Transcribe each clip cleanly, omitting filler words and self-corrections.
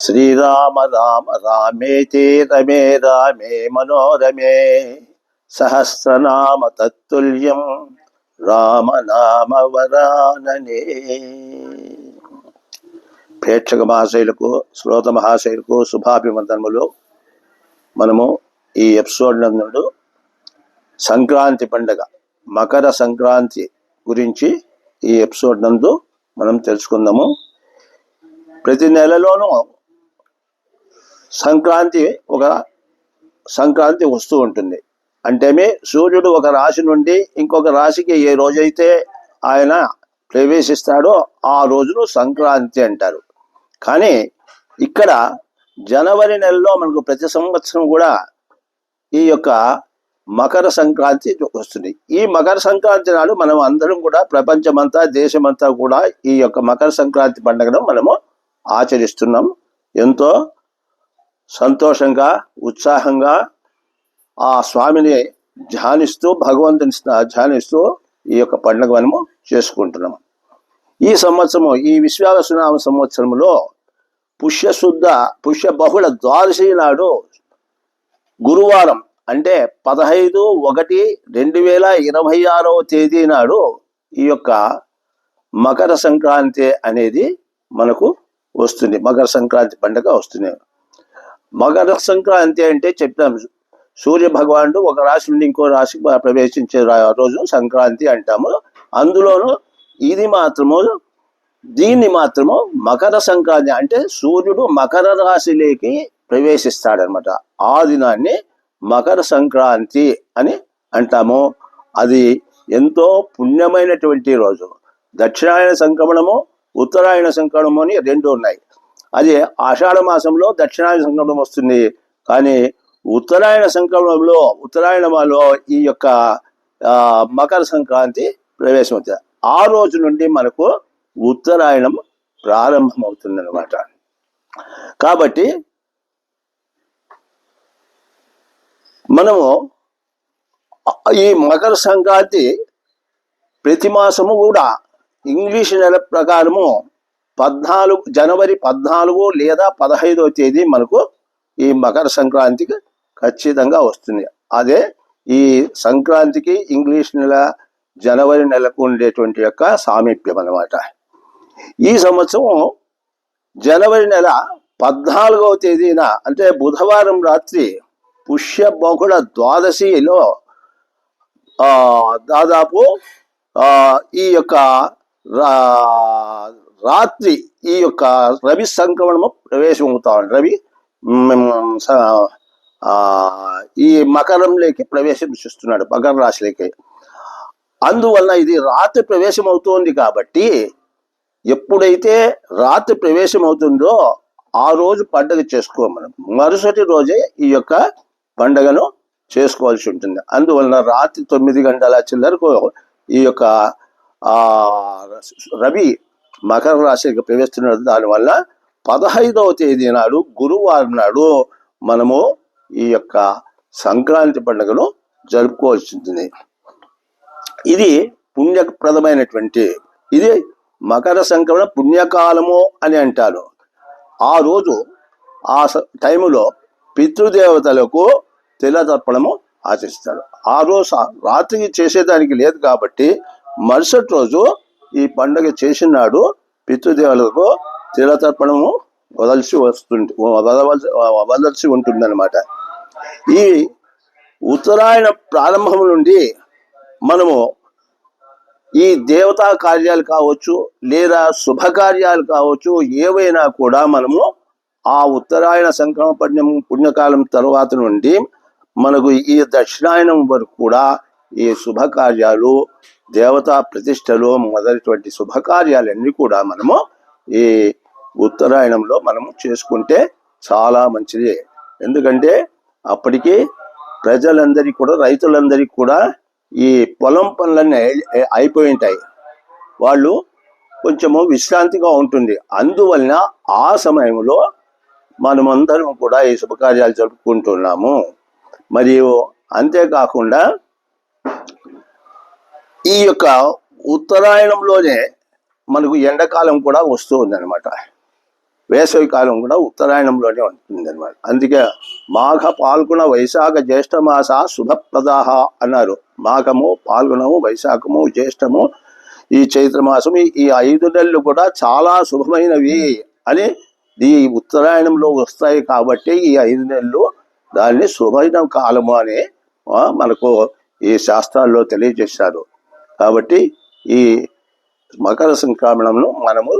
శ్రీరామ రామ రామేతి రమే రామే మనోరమే సహస్రనామ తత్తుల్యం రామనామ వరాననే. ప్రేక్షక మహాశయులకు, శ్రోత మహాశయులకు శుభాభివందనములు. మనము ఈ ఎపిసోడ్ నందు సంక్రాంతి పండుగ, మకర సంక్రాంతి గురించి ఈ ఎపిసోడ్ నందు మనం తెలుసుకుందాము. ప్రతి నెలలోనూ సంక్రాంతి వస్తూ ఉంటుంది. అంటే సూర్యుడు ఒక రాశి నుండి ఇంకొక రాశికి ఏ రోజైతే ఆయన ప్రవేశిస్తాడో ఆ రోజును సంక్రాంతి అంటారు. కానీ ఇక్కడ జనవరి నెలలో మనకు ప్రతి సంవత్సరం కూడా ఈ యొక్క మకర సంక్రాంతి వస్తుంది. ఈ మకర సంక్రాంతి నాడు మనం అందరం కూడా ప్రపంచమంతా, దేశమంతా కూడా ఈ యొక్క మకర సంక్రాంతి పండుగను మనము ఆచరిస్తున్నాం. ఎంతో సంతోషంగా, ఉత్సాహంగా ఆ స్వామిని ధ్యానిస్తూ, భగవంతుని ధ్యానిస్తూ ఈ యొక్క పండుగ మనము చేసుకుంటున్నాం. ఈ సంవత్సరము, ఈ విశ్వావసునామ సంవత్సరంలో పుష్య బహుళ ద్వాదశి నాడు గురువారం అంటే 15/1/2026 తేదీ నాడు ఈ యొక్క మకర సంక్రాంతి అనేది మనకు వస్తుంది. మకర సంక్రాంతి పండుగ వస్తుంది. మకర సంక్రాంతి అంటే చెప్తాం, సూర్య భగవానుడు ఒక రాశి నుండి ఇంకో రాశికి ప్రవేశించే రోజు సంక్రాంతి అంటాము. అందులోనూ దీన్ని మాత్రము మకర సంక్రాంతి అంటే సూర్యుడు మకర రాశిలోకి ప్రవేశిస్తాడనమాట. ఆ దినాన్ని మకర సంక్రాంతి అని అంటాము. అది ఎంతో పుణ్యమైనటువంటి రోజు. దక్షిణాయన సంక్రమణము, ఉత్తరాయణ సంక్రమణము అని రెండు ఉన్నాయి. అది ఆషాఢ మాసంలో దక్షిణాయన సంక్రమణం వస్తుంది. కానీ ఉత్తరాయణంలో ఈ యొక్క మకర సంక్రాంతి ప్రవేశమవుతుంది. ఆ రోజు నుండి మనకు ఉత్తరాయణం ప్రారంభమవుతుంది అన్నమాట. కాబట్టి మనము ఈ మకర సంక్రాంతి ప్రతి మాసము కూడా ఇంగ్లీష్ నెల ప్రకారము జనవరి 14 లేదా 15వ తేదీ మనకు ఈ మకర సంక్రాంతికి ఖచ్చితంగా వస్తుంది. అదే ఈ సంక్రాంతికి ఇంగ్లీష్ నెల జనవరి నెలకు ఉండేటువంటి యొక్క సామీప్యం అన్నమాట. ఈ సంవత్సరం జనవరి నెల 14వ తేదీన అంటే బుధవారం రాత్రి పుష్య బహుళ ద్వాదశిలో దాదాపు ఈ యొక్క రాత్రి ఈ యొక్క రవి సంక్రమణము ప్రవేశమవుతా రవి ఈ మకరంలోకి ప్రవేశిస్తున్నాడు, మకర రాశిలోకి. అందువల్ల ఇది రాత్రి ప్రవేశం అవుతోంది. కాబట్టి ఎప్పుడైతే రాత్రి ప్రవేశం అవుతుందో ఆ రోజు పండుగ మనం మరుసటి రోజే ఈ యొక్క పండుగను చేసుకోవాల్సి ఉంటుంది. అందువలన రాత్రి 9 గంటల చిల్లరకు ఈ యొక్క రవి మకర రాశికి ప్రవేశిస్తున్నాడు. దానివల్ల 15వ తేదీ నాడు గురువారం నాడు మనము ఈ యొక్క సంక్రాంతి పండుగను జరుపుకోవాల్సి ఉంటుంది. ఇది పుణ్యప్రదమైనటువంటి, ఇది మకర సంక్రమణ పుణ్యకాలము అని అంటారు. ఆ రోజు ఆ టైములో పితృదేవతలకు తిలతర్పణము ఆచరిస్తారు. ఆ రోజు రాత్రికి చేసేదానికి లేదు కాబట్టి మరుసటి రోజు ఈ పండుగ చేసిన నాడు పితృదేవులకు తిలతర్పణము వదలవలసి ఉంటుందన్నమాట. ఈ ఉత్తరాయణ ప్రారంభం నుండి మనము ఈ దేవతా కార్యాలు కావచ్చు లేదా శుభకార్యాలు కావచ్చు, ఏవైనా కూడా మనము ఆ ఉత్తరాయణ సంక్రమణ పుణ్యకాలం తర్వాత నుండి మనకు ఈ దక్షిణాయనం వరకు కూడా ఈ శుభకార్యాలు, దేవతా ప్రతిష్టలు మొదలైనటువంటి శుభకార్యాలన్నీ కూడా మనము ఈ ఉత్తరాయణంలో మనము చేసుకుంటే చాలా మంచిది. ఎందుకంటే అప్పటికి ప్రజలందరికీ కూడా, రైతులందరికీ కూడా ఈ పొలం పనులన్నీ అయిపోయి ఉంటాయి. వాళ్ళు కొంచెము విశ్రాంతిగా ఉంటుంది. అందువలన ఆ సమయంలో మనమందరం కూడా ఈ శుభకార్యాలు జరుపుకుంటున్నాము. మరియు అంతేకాకుండా ఈ యొక్క ఉత్తరాయణంలోనే మనకు ఎండాకాలం కూడా వస్తూ ఉందన్నమాట. వేసవి కాలం కూడా ఉత్తరాయణంలోనే ఉంటుంది అనమాట. అందుకే మాఘ పాల్గొన వైశాఖ జ్యేష్ఠ మాస శుభప్రదాహ అన్నారు. మాఘము, పాల్గొనము, వైశాఖము, జ్యేష్ఠము, ఈ చైత్రమాసం, ఈ 5 నెలలు కూడా చాలా శుభమైనవి అని ఈ ఉత్తరాయణంలో వస్తాయి కాబట్టి ఈ 5 నెలలు దాన్ని శుభమైన కాలము అని మనకు ఈ శాస్త్రాల్లో తెలియజేశారు. కాబట్టి ఈ మకర సంక్రమణంను మనము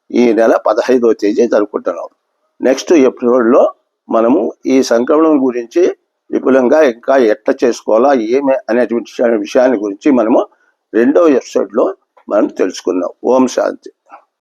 ఈ నెల 15వ తేదీ జరుపుకుంటున్నాం. నెక్స్ట్ ఎపిసోడ్లో మనము ఈ సంక్రమణం గురించి విపులంగా ఇంకా ఎట్లా చేసుకోవాలా ఏమి అనేటువంటి విషయాన్ని గురించి మనము 2వ ఎపిసోడ్లో మనం తెలుసుకుందాం. ఓం శాంతి.